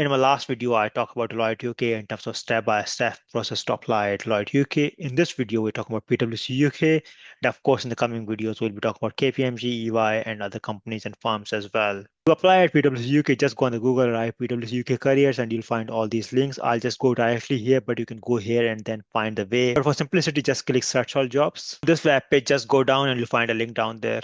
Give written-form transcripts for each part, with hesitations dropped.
In my last video, I talked about Deloitte UK in terms of step-by-step process to apply at Deloitte UK. In this video, we're talking about PwC UK. And of course, in the coming videos, we'll be talking about KPMG, EY, and other companies and firms as well. To apply at PwC UK, just go on the Google, write PwC UK careers, and you'll find all these links. I'll just go directly here, but you can go here and then find the way. But for simplicity, just click search all jobs. This web page, just go down and you'll find a link down there.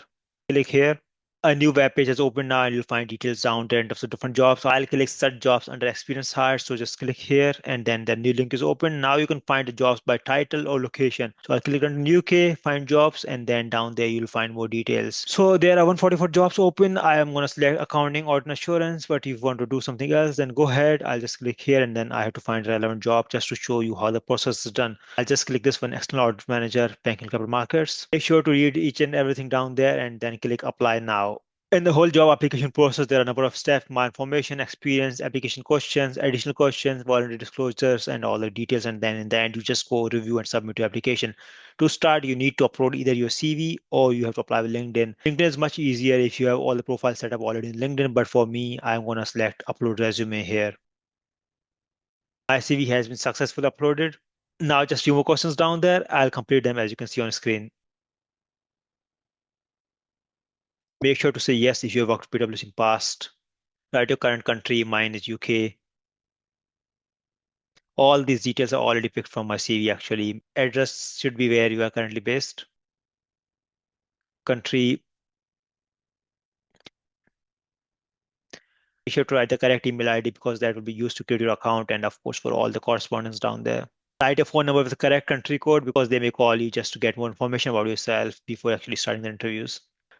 Click here. A new web page has opened now and you'll find details down there in terms of different jobs. So I'll click search jobs under experience hire. So just click here and then the new link is open. Now you can find the jobs by title or location. So I'll click on UK, find jobs, and then down there you'll find more details. So there are 144 jobs open. I am going to select accounting, audit and assurance, but if you want to do something else, then go ahead. I'll just click here and then I have to find a relevant job just to show you how the process is done. I'll just click this one, external audit manager, banking capital markets. Make sure to read each and everything down there and then click apply now. In the whole job application process, there are a number of steps: my information, experience, application questions, additional questions, voluntary disclosures, and all the details. And then in the end, you just go review and submit your application. To start, you need to upload either your CV or you have to apply with LinkedIn. LinkedIn is much easier if you have all the profiles set up already in LinkedIn. But for me, I'm going to select upload resume here. My CV has been successfully uploaded. Now just few more questions down there. I'll complete them as you can see on screen. Make sure to say yes if you have worked with PwC in past. Write your current country. Mine is UK. All these details are already picked from my CV actually. Address should be where you are currently based. Country. Be sure to write the correct email ID because that will be used to create your account and of course for all the correspondence down there. Write a phone number with the correct country code because they may call you just to get more information about yourself before actually starting the interviews.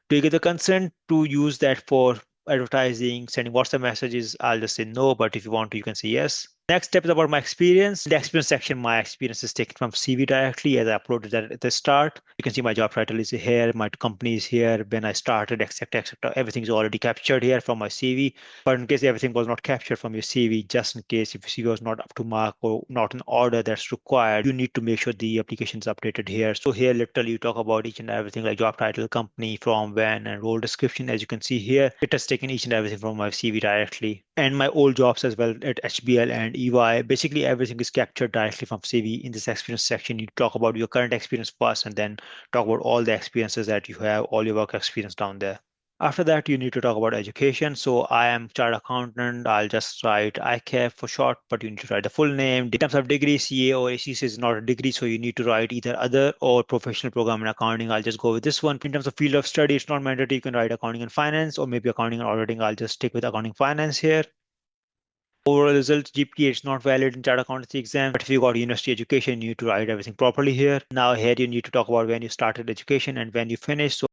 Do you get the consent to use that for advertising, sending WhatsApp messages? I'll just say no, but if you want to, you can say yes. Next step is about my experience. In the experience section, my experience is taken from CV directly as I uploaded that at the start. You can see my job title is here, my company is here, when I started, etc., etc. Everything is already captured here from my CV. But in case everything was not captured from your CV, just in case if your CV was not up to mark or not in order that's required, you need to make sure the application is updated here. So here, literally, you talk about each and everything like job title, company, from, when, and role description. As you can see here, it has taken each and everything from my CV directly. And my old jobs as well at HBL and EY. Basically, everything is captured directly from CV. In this experience section, you talk about your current experience first and then talk about all the experiences that you have, all your work experience down there. After that, you need to talk about education. So I am chartered accountant. I'll just write ICAP for short, but you need to write the full name. In terms of degree, CA or ACC is not a degree, so you need to write either other or professional program in accounting. I'll just go with this one. In terms of field of study, it's not mandatory. You can write accounting and finance or maybe accounting and auditing. I'll just stick with accounting finance here. Overall result, GPA is not valid in chartered accountancy exam, but if you got university education, you need to write everything properly here. Now here you need to talk about when you started education and when you finished. So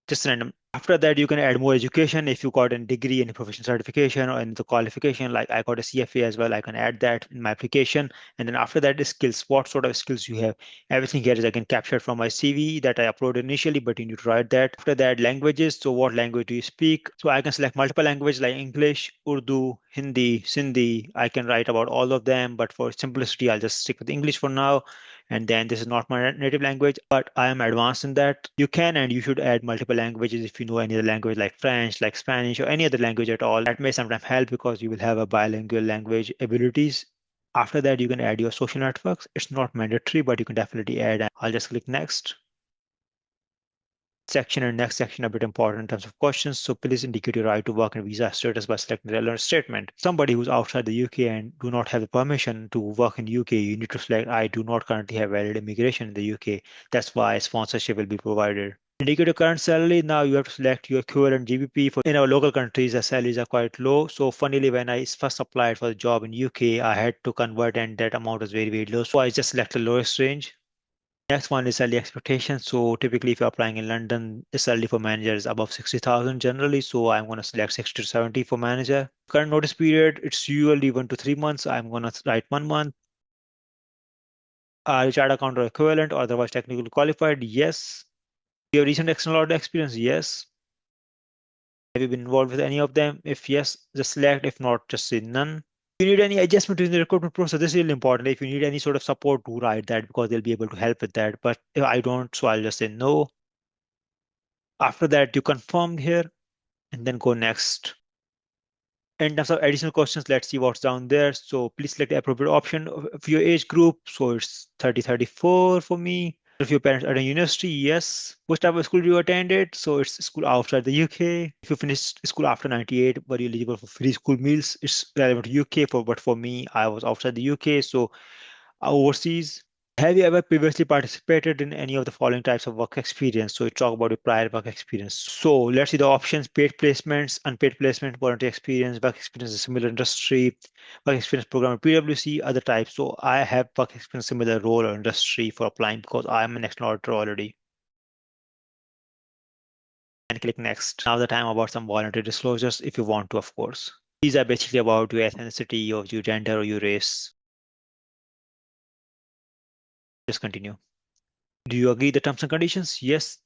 just random. After that, you can add more education. If you got a degree, any professional certification or any the qualification, like I got a CFA as well, I can add that in my application. And then after that is skills. What sort of skills you have? Everything here is again captured from my CV that I uploaded initially, but you need to write that. After that, languages. So what language do you speak? So I can select multiple languages like English, Urdu, Hindi, Sindhi. I can write about all of them, but for simplicity, I'll just stick with English for now. And then this is not my native language, but I am advanced in that. You can and you should add multiple languages if you know any other language like French, like Spanish, or any other language at all. That may sometimes help because you will have a bilingual language abilities. After that, you can add your social networks. It's not mandatory, but you can definitely add. I'll just click next. Section and next section are a bit important in terms of questions. So please indicate your right to work and visa status by selecting the relevant statement. Somebody who's outside the UK and do not have the permission to work in UK, you need to select I do not currently have valid immigration in the UK. That's why sponsorship will be provided. Indicate your current salary. Now you have to select your equivalent GBP. For in our local countries, the salaries are quite low. So funnily, when I first applied for the job in UK, I had to convert and that amount was very, very low. So I just select the lowest range. Next one is salary expectations. So typically, if you're applying in London, the salary for manager is above 60,000 generally. So I'm going to select 60 to 70 for manager. Current notice period, it's usually 1 to 3 months. I'm going to write 1 month. Are you chartered accountant or equivalent or otherwise technically qualified? Yes. Do you have recent external audit experience? Yes. Have you been involved with any of them? If yes, just select. If not, just say none. If you need any adjustment in the recruitment process, this is really important. If you need any sort of support, do write that because they'll be able to help with that. But if I don't, so I'll just say no. After that, you confirm here and then go next. In terms of additional questions, let's see what's down there. So please select the appropriate option of your age group. So it's 30-34 for me. If your parents are in university, yes. Which type of school you attended? So it's school outside the UK. If you finished school after 98, were you eligible for free school meals? It's relevant to UK but for me, I was outside the UK, so overseas. Have you ever previously participated in any of the following types of work experience? So you talk about your prior work experience. So let's see the options: paid placements, unpaid placement, voluntary experience, work experience in similar industry, work experience program at PwC, other types. So I have work experience similar role or industry for applying because I am an external auditor already. And click next. Now the time about some voluntary disclosures if you want to, of course. These are basically about your ethnicity, or your gender, or your race. Just continue. Do you agree the terms and conditions? Yes.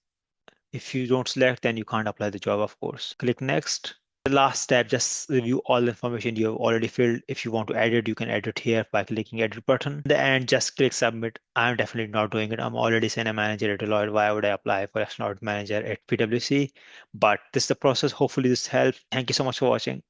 If you don't select, then you can't apply the job, of course. Click next. The last step, just review all the information you have already filled. If you want to edit, you can edit here by clicking edit button. The end, just click submit. I'm definitely not doing it. I'm already senior manager at Deloitte. Why would I apply for external audit manager at PwC? But this is the process. Hopefully this helps. Thank you so much for watching.